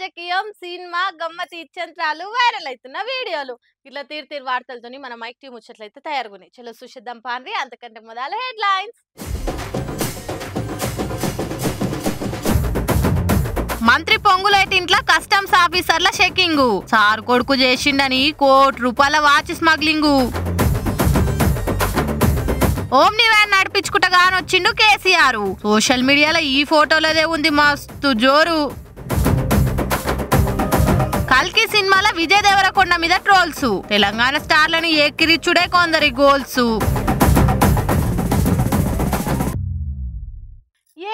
రాజకీయం cinema గమ్మతి ఇచ్చంత్రాలు viral అవుతున్న వీడియోలు ఇట్లా తీరు వార్తలతోని మన మైక్ టీం ముచ్చట్లయితే తయారుగున్నాయి. చలో సుషిద్దాం పాండ్రి అంతకంటే మొదల హెడ్లైన్స్. మంత్రి పొంగులేటి ఇంట్లో కస్టమ్స్ ఆఫీసర్ల చెకింగ్. సార్ కొడుకు చేసిండని ₹1,00,00,000 వాచ్ స్మగ్లింగ్. ఓమ్ని వ్యాన్ నడిపించుకుంటగానొచ్చిండు కేసీఆర్. సోషల్ మీడియాలో ఈ ఫోటోలదే ఉంది మస్తు జోరు. కల్కి సినిమాల విజయ్ దేవరకొండ మీద ట్రోల్స్. తెలంగాణ స్టార్లని ఎక్కిరిచ్చుడే కొందరి గోల్స్.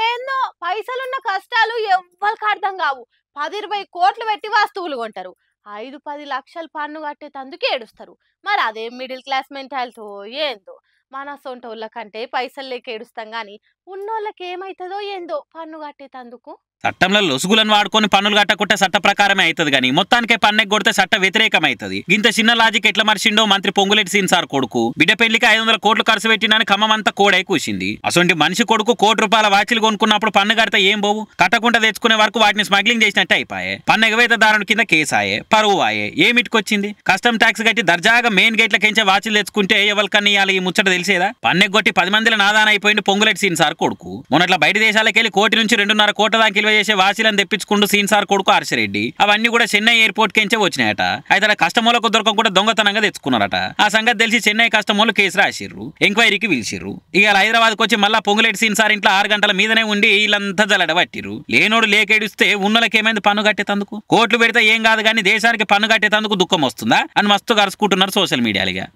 ఏందో పైసలున్న కష్టాలు ఎవ్వరికి అర్థం కావు. 10-20 కోట్లు పెట్టి వస్తువులు కొంటారు. 5-10 లక్షలు పన్ను కట్టేటందుకు ఏడుస్తారు. మరి అదే మిడిల్ క్లాస్ మెంటాలిటీ ఏందో. మన సొంటోళ్ళ కంటే పైసలు లేక ఏడుస్తాం గాని ఉన్నోళ్ళకి ఏమైతుందో ఏందో పన్ను కట్టేటందుకు. చట్టంలో లొసుగులను వాడుకొని పన్నులు కట్టకుంటే చట్ట ప్రకారమే అవుతుంది కానీ మొత్తానికే పన్నెకి కొడితే చట్ట వ్యతిరేకం అవుతుంది. ఇంత చిన్న లాజిక్ ఎట్లా మర్చిండో మంత్రి పొంగులేటి సీన్సార్ కొడుకు. బిడ్డ పెళ్లికి 500 కోట్లు ఖర్చు పెట్టినని ఖమ్మంతా కోడై కూసింది. అసొంటి మనిషి కొడుకు ₹1,00,00,000 వాచిలు కొనుక్కున్నప్పుడు పన్ను కడితే ఏం పోవు. కట్టకుండా తెచ్చుకునే వరకు వాటిని స్మగ్లింగ్ చేసినట్టు అయిపోయాయి. పన్ను ఎగవేతదారుని కింద కేసాయే, పరువు ఆయే. ఏమిటికొచ్చింది? కస్టమ్ ట్యాక్స్ కట్టి దర్జాగా మెయిన్ గేట్ల కెంచే వాచిలు తెచ్చుకుంటే ఎవరికన్నా ఇవ్వాలి ఈ ముచ్చట తెలిసేదా? పన్నెకి కొట్టి 10 మందిల నాదాన అయిపోయింది పొంగులేటి సీన్సార్ కొడుకు. మొన్నట్లా బయట దేశాలకు వెళ్ళి ₹1 నుంచి ₹2.5 కోట్ల దాకా చేసే వాసిలను తెప్పించుకుంటూ సీన్సార్ కొడుకు హర్షరెడ్డి. అవన్నీ కూడా చెన్నై ఎయిర్పోర్ట్ కెంచే వచ్చినాయట. అయితే కస్టమర్లకు దొరకకుండా దొంగతనంగా తెచ్చుకున్నారట. ఆ సంగతి తెలిసి చెన్నై కస్టమర్లు కేసు రాసిర్రు, ఎంక్వైరీకి పిలిచిర్రు. ఇక హైదరాబాద్కి వచ్చి మళ్ళా పొంగులేటి సీన్సార్ ఇంట్లో 6 గంటల మీదనే ఉండి వీళ్ళంతా జలడ పట్టిర్రు. లేనోడు లేకేడిస్తే ఉన్నోళ్ళకి ఏమైంది పన్ను కట్టేతందుకు? కోట్లు పెడితే ఏం కాదు కానీ దేశానికి పన్ను కట్టేతందుకు దుఃఖం వస్తుందా అని మస్తు కరుచుకుంటున్నారు సోషల్ మీడియాలుగా.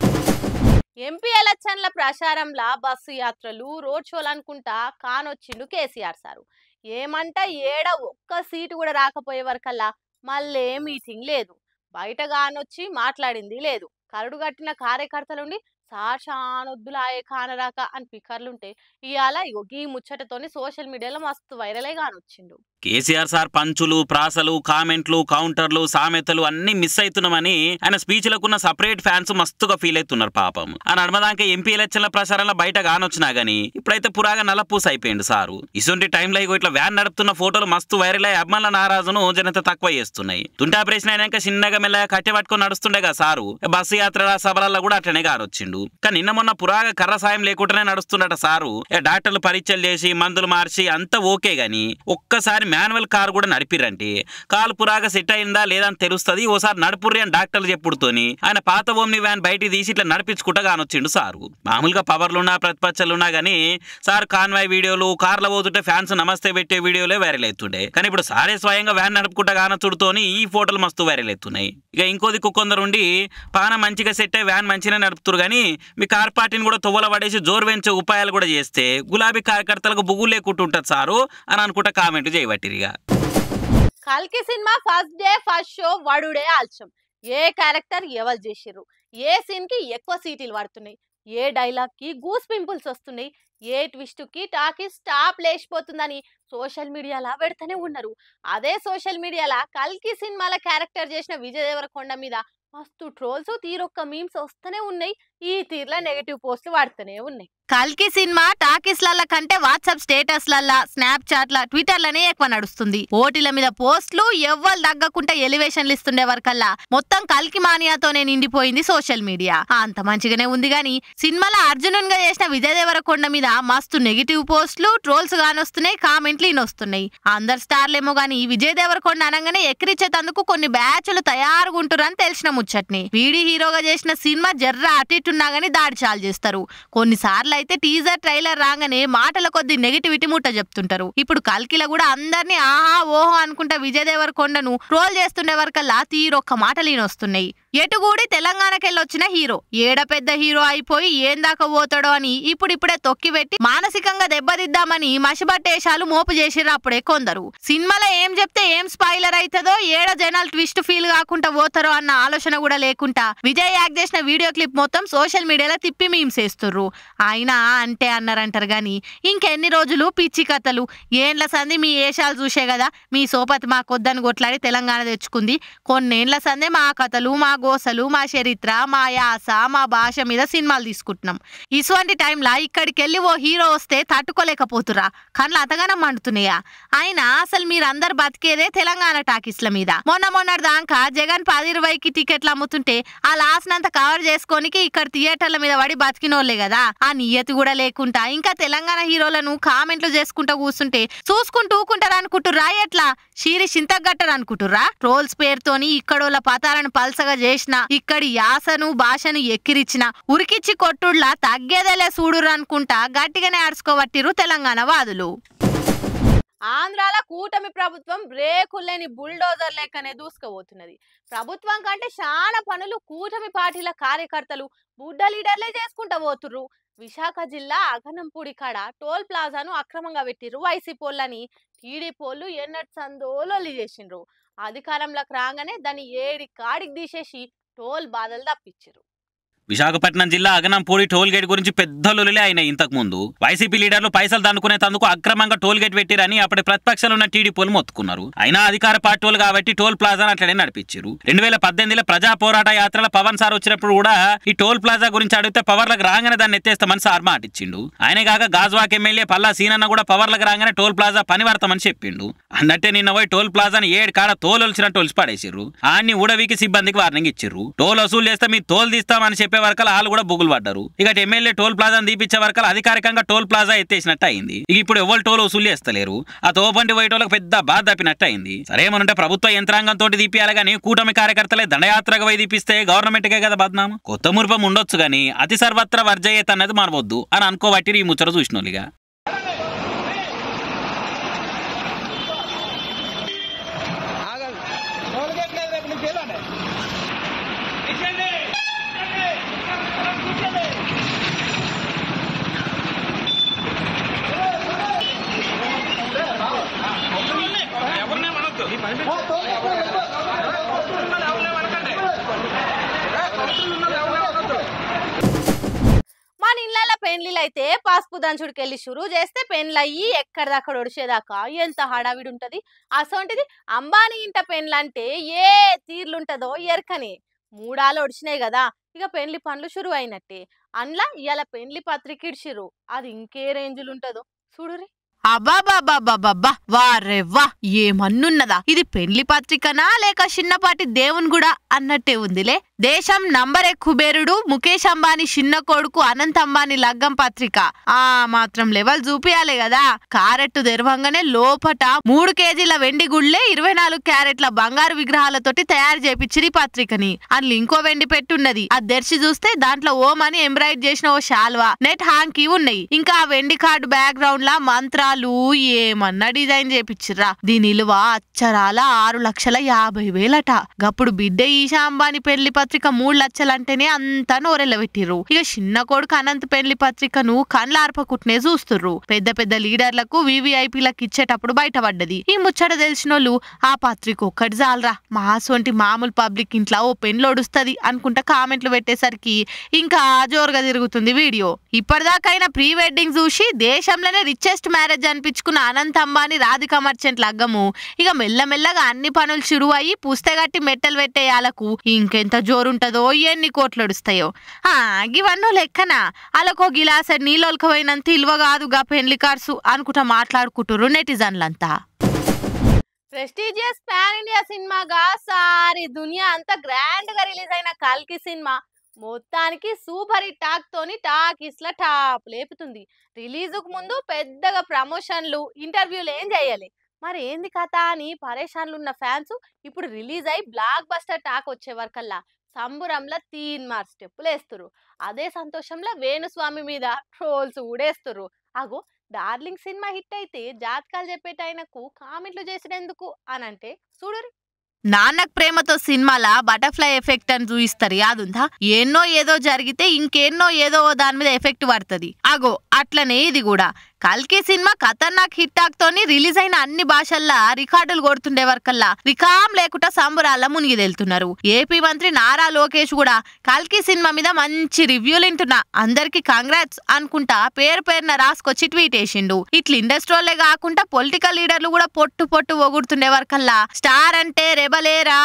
ఎంపీ ఎలక్షన్ల ప్రచారంలా బస్సు యాత్రలు రోడ్ షోలు అనుకుంటా కానొచ్చిండు కేసీఆర్ సారు. ఏమంట ఏడ ఒక్క సీటు కూడా రాకపోయే వరకల్లా మళ్ళీ మీటింగ్ లేదు. బయట కానొచ్చి మాట్లాడింది లేదు. కరడు కట్టిన కార్యకర్తలుండి సాషానొద్దులాయే కానరాక అని పికర్లుంటే ఇవాళ ఈ ముచ్చటతోని సోషల్ మీడియాలో మస్తు వైరలే కానొచ్చిండు. కేసీఆర్ సార్ పంచులు, ప్రాసలు, కామెంట్లు, కౌంటర్లు, సామెతలు అన్ని మిస్ అవుతున్నామని ఆయన స్పీచ్లకున్న సపరేట్ ఫ్యాన్స్ మస్తుగా ఫీల్ అవుతున్నారు పాపం. ఆ నడమదాకా ఎంపీ ఎలక్షన్ల ప్రచారంలో బయట కానొచ్చినా గానీ ఇప్పుడైతే పురాగా నల్లపూస అయిపోయింది సారు. ఇటువంటి టైంలో ఇట్లా వ్యాన్ నడుపుతున్న ఫోటోలు మస్తు వైరల్ అయ్యి అభిమానుల నారాజును జనత తక్కువ చేస్తున్నాయి. తుంటి ఆపరేషన్ అయినాక చిన్నగా మెల్లగా కట్టె పట్టుకొని నడుస్తుండేగా సారు. బస్సు యాత్ర సభలలో కూడా అట్లనే కానొచ్చిండు. కానీ నిన్న మొన్న పురాగా కర్ర సాయం లేకుండానే నడుస్తుండట సారు. డాక్టర్లు పరీక్షలు చేసి మందులు మార్చి అంతా ఓకే గాని ఒక్కసారి మాన్యువల్ కారు కూడా నడిపిరంటే కాలు పురాగా సెట్ అయిందా లేదా అని తెలుస్తుంది. ఓసారి నడుపుర్రి అని డాక్టర్లు చెప్పుడుతోని ఆయన పాత ఓమ్ని వ్యాన్ బయటికి తీసి ఇట్లా నడిపించుకుంటా కానొచ్చిండు సారు. మామూలుగా పవర్లున్నా ప్రతిపక్షలున్నా గానీ సార్ కాన్వాయ్ వీడియోలు, కార్ల పోతుంటే ఫ్యాన్స్ నమస్తే పెట్టే వీడియోలే వైరల్ అవుతుండే. కానీ ఇప్పుడు సారే స్వయంగా వ్యాన్ నడుపుకుంటా కానొచ్చుడుతోని ఈ ఫోటోలు మస్తు వైరల్ అవుతున్నాయి. ఇక ఇంకో దిక్కు కొందరుండి పాన మంచిగా సెట్ అయ్యి వ్యాన్ మంచిగా నడుపుతురు కానీ మీ కార్ పార్టీని కూడా తొవ్వల పడేసి జోరు పెంచే ఉపాయాలు కూడా చేస్తే గులాబీ కార్యకర్తలకు బుగ్గు లేకుంటుంటది సారు అని అనుకుంటా కామెంట్ చేయబట్టిరిగా. కల్కి cinema first day first show వడుడే ఆల్చం. ఏ క్యారెక్టర్ ఎవరు చేసిర్రు, ఏ సీన్ కి ఎక్కువ సీటీలు పడుతున్నాయి, ఏ డైలాగ్ కి గూస్ పింపుల్స్ వస్తున్నాయి, ఏ ట్విస్ట్ కి టాకీ స్టాప్ లేచిపోతుందని సోషల్ మీడియాలో పెడతానే ఉన్నారు. అదే సోషల్ మీడియాలో కల్కి సినిమాల క్యారెక్టర్ చేసిన విజయ్ దేవరకొండ మీద మస్తు ట్రోల్స్ తీరొక్క మీమ్స్ వస్తూనే ఉన్నాయి. ఈ తీర్ల నెగటివ్ పోస్టులు వాడుతూనే ఉన్నాయి. కల్కి సినిమా టాకీస్ల కంటే వాట్సాప్ స్టేటస్లల్లా, స్నాప్ చాట్ల, ట్విట్టర్లనే ఎక్కువ నడుస్తుంది. ఓటీల మీద పోస్టులు ఎవ్వరు తగ్గకుండా ఎలివేషన్లు ఇస్తుండే వరకల్లా మొత్తం కల్కి మానియాతోనే నిండిపోయింది సోషల్ మీడియా. అంత మంచిగానే ఉంది గానీ సినిమాలో అర్జునునిగా చేసిన విజయ్ దేవరకొండ మీద మస్తు నెగిటివ్ పోస్టులు, ట్రోల్స్ గానొస్తున్నాయి, కామెంట్లు ఈయనొస్తున్నాయి. అందరు స్టార్లేమో గానీ విజయ్ దేవరకొండ అనగానే ఎక్కిరిచ్చేతందుకు కొన్ని బ్యాచ్లు తయారుగుంటురని తెలిసిన ముచ్చట్ని. వీడి హీరోగా చేసిన సినిమా జర్ర అటున్నా గానీ దాడి చాలు చేస్తారు. కొన్నిసార్లు అయితే టీజర్ ట్రైలర్ రాగానే మాటల కొద్ది నెగిటివిటీ ముట్ట చెప్తుంటారు. ఇప్పుడు కల్కిలో కూడా అందరినీ ఆహా ఓహో అనుకుంటా విజయ్ దేవరకొండను ట్రోల్ చేస్తుండే వరకల్లా తీరొక్క మాటలు ఈయనొస్తున్నాయి. ఎటుగూడి తెలంగాణకెళ్ళొచ్చిన హీరో ఏడ పెద్ద హీరో అయిపోయి ఏం దాకా పోతాడో అని ఇప్పుడిప్పుడే తొక్కిపెట్టి మానసికంగా దెబ్బతిద్దామని మసిబట్టేషాలు మోపు చేసిర్రు అప్పుడే కొందరు. సినిమాలో ఏం చెప్తే ఏం స్పాయిలర్ అవుతుందో, ఏడ జనాలు ట్విస్ట్ ఫీల్ కాకుండా పోతారో అన్న ఆలోచన కూడా లేకుండా విజయ్ యాక్ట్ చేసిన వీడియో క్లిప్ మొత్తం సోషల్ మీడియాలో తిప్పి మీమ్స్ వేస్తుర్రు. అయినా అంటే అన్నారంటారు గాని ఇంకెన్ని రోజులు పిచ్చి కథలు. ఏండ్ల సంది మీ ఏషాలు చూసే కదా మీ సోపతి మా కొద్దని కొట్లాడి తెలంగాణ తెచ్చుకుంది. కొన్నేండ్ల సందే మా కథలు, మా గోసలు మా చరిత్ర మా యాస మా భాష మీద సినిమాలు తీసుకుంటున్నాం. ఇటువంటి టైంలో ఇక్కడికి వెళ్ళి ఓ హీరో వస్తే తట్టుకోలేకపోతురా, కళ్ళు అంతగానం మండుతున్నాయా? అయినా అసలు మీరందరు బతికేదే తెలంగాణ టాకీస్ల మీద. మొన్నటి దాకా జగన్ 10-20కి టికెట్లు అమ్ముతుంటే ఆ లాస్ నంతా కవర్ చేసుకోనికి ఇక్కడ థియేటర్ల మీద పడి బతికినోళ్లే కదా. ఆ నియతి కూడా లేకుండా ఇంకా తెలంగాణ హీరోలను కామెంట్లు చేసుకుంటూ కూర్చుంటే చూసుకుంటూ ఊకుంటారు అనుకుంటుర్రా? ఎట్లా షీరి చింతగట్టరు అనుకుంటుర్రా? ట్రోల్స్ పేరుతోని ఇక్కడోళ్ళ పతాలను పల్సగా చేసిన, ఇక్కడి యాసను భాషను ఎక్కిరిచిన, ఉరికిచ్చి కొట్టుడ్లా తగ్గేదేలే చూడురు అనుకుంటా గట్టిగానే ఆడుచుకోబట్టిరు తెలంగాణ వాదులు. ఆంధ్రాల కూటమి ప్రభుత్వం బ్రేకులేని బుల్డోజర్ లెక్కనే దూసుకుపోతున్నది. ప్రభుత్వం కంటే చాలా పనులు కూటమి పార్టీల కార్యకర్తలు బుడ్డ లీడర్లే చేసుకుంటూ పోతుర్రు. విశాఖ జిల్లా అగనంపూడి కాడ టోల్ ప్లాజాను అక్రమంగా పెట్టిర్రు వైసీపోళ్ళని టీడీపోళ్ళు ఎన్నటి సందోలొల్లి చేసిండ్రు. అధికారంలోకి రాగానే దాన్ని ఏడి కాడికి తీసేసి టోల్ బాధలు తప్పించారు. విశాఖపట్నం జిల్లా అగనంపూడి టోల్ గేట్ గురించి పెద్ద లొలిలే అయినాయి. ఇంతకు ముందు వైసీపీ లీడర్లు పైసలు దండుకునే తందుకు అక్రమంగా టోల్ గేట్ పెట్టిరని అప్పటి ప్రతిపక్షాలు ఉన్న టీడీపీలు మొత్తుకున్నారు. అయినా అధికార పార్టీలు కాబట్టి టోల్ ప్లాజా అట్లనే నడిపించారు. 2018లో ప్రజా పోరాట యాత్రలో పవన్ సార్ వచ్చినప్పుడు కూడా ఈ టోల్ ప్లాజా గురించి అడిగితే పవర్లకు రాగానే దాన్ని ఎత్తేస్తామని సార్ మాటిచ్చిండు. ఆయన కాక గాజువాక్ ఎమ్మెల్యే పల్లా సీనన్న కూడా పవర్లకు రాగానే టోల్ ప్లాజా పని పడతామని చెప్పిండు. అన్నట్టే నిన్న పోయి టోల్ ప్లాజాని 7 కాడ తోలు వచ్చినట్టు ఒలిచి పడేసిర్రు. ఆన్ని ఊడవికి సిబ్బందికి వార్నింగ్ ఇచ్చిర్రు. టోల్ వసూలు చేస్తే మీ తోలు తీస్తామని చెప్పే వరకు వాళ్ళు కూడా బుగులు పడ్డారు. ఇక ఎమ్మెల్యే టోల్ ప్లాజాను తీపిచ్చే వరకు అధికారికంగా టోల్ ప్లాజా ఎత్తేసినట్టు అయింది. ఇక ఇప్పుడు ఎవరు టోల్ వసూలు చేస్తలేరు. ఆ తోబండి పోయేటోళ్ళకి పెద్ద బాధ తప్పినట్టు అయింది. సరేమనుంటే ప్రభుత్వ యంత్రాంగంతో తీపియాలి గానీ కూటమి కార్యకర్తలే దండయాత్రగా పోయి తీపిస్తే గవర్నమెంట్కే కదా బద్నాము. కొత్త మురిపం ఉండొచ్చు గానీ అతి సర్వత్ర వర్జయ్యేత అన్నది మానవద్దు అని అనుకోబట్టి ఈ ముచ్చట చూసినోళ్ళిగా. మన ఇళ్ళ పెండ్లిలు అయితే పసుపు దంచుడికెళ్ళి షురూ చేస్తే పెండ్లయ్యి ఎక్కడిదక్కడ ఒడిచేదాకా ఎంత హడావిడి ఉంటది. అసొంటిది అంబానీ ఇంట పెండ్లంటే ఏ తీర్లుంటదో ఎరకని 3 ఆలు ఒడిచినాయి కదా, ఇక పెండ్లి పనులు షురు అయినట్టే. అందులో ఇవాళ పెండ్లి పత్రిక ఇడిచిర్రు. అది ఇంకే రేంజులు ఉంటదో చూడురి. అబ్బాబాబాబాబా వారెవ్వా ఏమన్నున్నదా? ఇది పెండ్లి పత్రికనా లేక చిన్నపాటి దేవుని గుడా అన్నట్టే ఉందిలే. దేశం నంబర్ కుబేరుడు ముఖేష్ అంబానీ చిన్న కొడుకు అనంత్ అంబానీ లగ్గం పత్రిక. ఆ మాత్రం లెవెల్ చూపియాలి కదా. కారెట్టు తెరవంగానే లోపట 3 కేజీల వెండి గుళ్ళే 24 క్యారెట్ల బంగారు విగ్రహాలతోటి తయారు చేపించిరి పత్రికని. అందులో ఇంకో వెండి పెట్టున్నది. అది తెరిచి చూస్తే దాంట్లో ఓం అని ఎంబ్రాయిడ్ చేసిన ఓ శాల్వా నెట్ హాంకీ ఉన్నాయి. ఇంకా ఆ వెండి కార్డు బ్యాక్ గ్రౌండ్ లా మంత్రాలు ఏమన్నా డిజైన్ చేపించిర్రా. దీని విలువ అచ్చరాల 6,50,000 గప్పుడు బిడ్డ ఈశా అంబానీ పెళ్లి పత్రిక 3 లక్షలంటేనే అంతా నోరెల్ల పెట్టిర్రు. ఇక చిన్న కొడుకు అనంత్ పెళ్లి పత్రికను కండ్లార్పకుట్నే చూస్తుర్రు. పెద్ద పెద్ద లీడర్లకు వివిఐపీలకు ఇచ్చేటప్పుడు బయటపడ్డది. ఈ ముచ్చట తెలిసినోళ్ళు ఆ పత్రిక ఒక్కటి చాలరా మాసొంటి మామూలు పబ్లిక్ ఇంట్లో ఓ పెన్లు ఒడుస్తుంది అనుకుంటా కామెంట్లు పెట్టేసరికి ఇంకా జోరుగా తిరుగుతుంది వీడియో. ఇప్పటిదాకైనా ప్రీ వెడ్డింగ్ చూసి దేశంలోనే రిచెస్ట్ మ్యారేజ్ అనిపించుకున్న అనంత్ అంబానీ రాధిక మర్చెంట్ లగ్గము ఇక మెల్లమెల్లగా అన్ని పనులు షురు అయ్యి పుస్తగట్టి మెట్టలు పెట్టేయాలకు ఇంకెంత జోరుంటదో ఎన్ని కోట్లు ఒడుస్తాయో. ఇవన్నో లెక్కనా అలకో గిలాస నీళ్ళొలకపోయినంత ఇల్వ కాదుగా పెళ్లి కార్సు అనుకుంటా మాట్లాడుకుంటుర్రు నెటిజన్లంతా. ప్రెస్టీజియస్ పాన్ ఇండియా సినిమాగా సారీ దునియా అంతా గ్రాండ్ గా రిలీజ్ అయిన కల్కి సినిమా మొత్తానికి సూపర్ హిట్ టాక్ తోని టాకీస్ల టాప్ లేపుతుంది. రిలీజుకు ముందు పెద్దగా ప్రమోషన్లు ఇంటర్వ్యూలు ఏం చేయాలి, మరి ఏంది కథ అని పరేషాన్లు ఉన్న ఫ్యాన్స్ ఇప్పుడు రిలీజ్ అయి బ్లాక్ బస్టర్ టాక్ వచ్చే వరకల్లా సంబురంలో 3 మార్క్ స్టెప్పులు వేస్తురు. అదే సంతోషంలో వేణుస్వామి మీద ట్రోల్స్ ఊడేస్తురు. అగో డార్లింగ్ సినిమా హిట్ అయితే జాతకాలు చెప్పేటైనకు కామెంట్లు చేసినందుకు అనంటే చూడురి. నాన్నక్ ప్రేమతో సినిమాల బటర్ఫ్లై ఎఫెక్ట్ అని చూయిస్తారు యాదుందా? ఎన్నో ఏదో జరిగితే ఇంకెన్నో ఏదో దాని మీద ఎఫెక్ట్ పడుతుంది. అగో అట్లనే ఇది కూడా కల్కి సినిమా ఖతర్నాక్ హిట్ టాక్ తోని రిలీజ్ అయిన అన్ని భాషల్లో రికార్డులు కొడుతుండే వరకల్లా రికామ్ లేకుండా సంబరాల మునిగి తేలుతున్నారు. ఏపీ మంత్రి నారా లోకేష్ కూడా కల్కి సినిమా మీద మంచి రివ్యూలు వింటున్నా అందరికి కంగ్రాట్స్ అనుకుంటా పేరు పేరున రాసుకొచ్చి ట్వీట్ వేసిండు. ఇట్లా ఇండస్ట్రీలే కాకుండా పొలిటికల్ లీడర్లు కూడా పొట్టు పొట్టు ఒగుడుతుండే వరకల్లా స్టార్ అంటే రెబలేరా,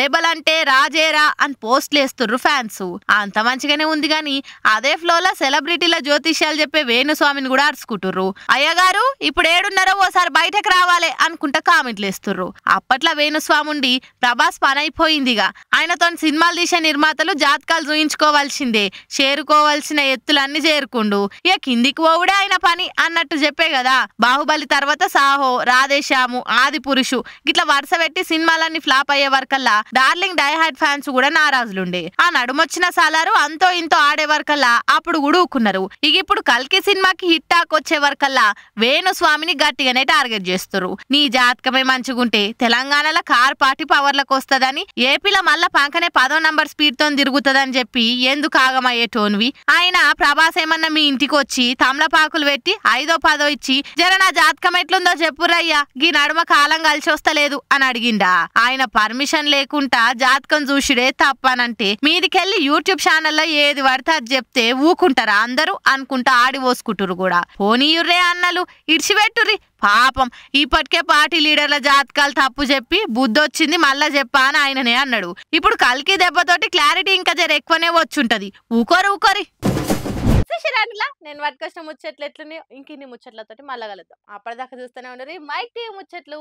రెబల్ అంటే రాజేరా అని పోస్ట్లు వేస్తుర్రు ఫ్యాన్స్. అంత మంచిగానే ఉంది గాని అదే ఫ్లోలో సెలబ్రిటీల జ్యోతిష్యాలు చెప్పే వేణుస్వామిని కూడా అరుచుకుంటుర్రు. అయ్యగారు ఇప్పుడు ఏడున్నారో ఓసారి బయటకు రావాలి అనుకుంటా కామెంట్లు వేస్తుర్రు. అప్పట్లో వేణుస్వామి ఉండి ప్రభాస్ పని అయిపోయిందిగా ఆయనతో సినిమాలు తీసే నిర్మాతలు జాతకాలు చూయించుకోవాల్సిందే, చేరుకోవాల్సిన ఎత్తులన్నీ చేరుకుండు, ఇక కిందికి పోవుడే ఆయన పని అన్నట్టు చెప్పే కదా. బాహుబలి తర్వాత సాహో, రాధేశ్యాము, ఆది పురుషు గిట్లా వరుస పెట్టి సినిమాలన్నీ ఫ్లాప్ అయ్యే వరకల్లా డార్లింగ్ డైహార్డ్ ఫ్యాన్స్ కూడా నారాజులుండే. ఆ నడుమొచ్చిన సాలారు అంతో ఇంతో ఆడే వరకల్లా అప్పుడు కూడా ఊకున్నారు. ఇక ఇప్పుడు కల్కి సినిమాకి హిట్ టాక్ వచ్చే వరకల్లా వేణుస్వామిని గట్టిగానే టార్గెట్ చేస్తున్నారు. నీ జాతకమే మంచిగుంటే తెలంగాణలో కార్ పార్టీ పవర్లకు వస్తుందని, ఏపీలో మళ్ళా పంకనే 10వ నంబర్ స్పీడ్ తో తిరుగుతుందని చెప్పి ఎందుకు ఆగమయ్యేటోన్వి. ఆయన ప్రభాస్ ఏమన్నా మీ ఇంటికి వచ్చి తమలపాకులు పెట్టి 5వ 10వ ఇచ్చి జర నా జాతకం ఎట్లుందో చెప్పురయ్యా గీ నడుమ కాలం కలిసి వస్తలేదు అని అడిగిండా. ఆయన పర్మిషన్ లేకుండా జాతకం చూసిడే తప్పనంటే మీదికెళ్ళి యూట్యూబ్ ఛానల్లో ఏది పడితే అది చెప్తే ఊకుంటారా అందరూ అనుకుంటా ఆడి పోసుకుంటారు కూడా. పోనీయుర్రే అన్నలు ఇడిచిపెట్టుర్రి పాపం. ఇప్పటికే పార్టీ లీడర్ల జాతకాలు తప్పు చెప్పి బుద్ధొచ్చింది మళ్ళా చెప్పా అని ఆయననే అన్నాడు. ఇప్పుడు కల్కి దెబ్బతోటి క్లారిటీ ఇంకా జర ఎక్కువనే వచ్చుంటది. ఊకోరి శిరానిలా నేను పట్టుకొచ్చిన ముచ్చట్లు ఎట్లున్నాయో ఇంకిన్ని ముచ్చట్లతోటి మళ్ళా కలుద్దాం. అప్పటిదాకా చూస్తూనే ఉండరు మైక్ టీవీ ముచ్చట్లు.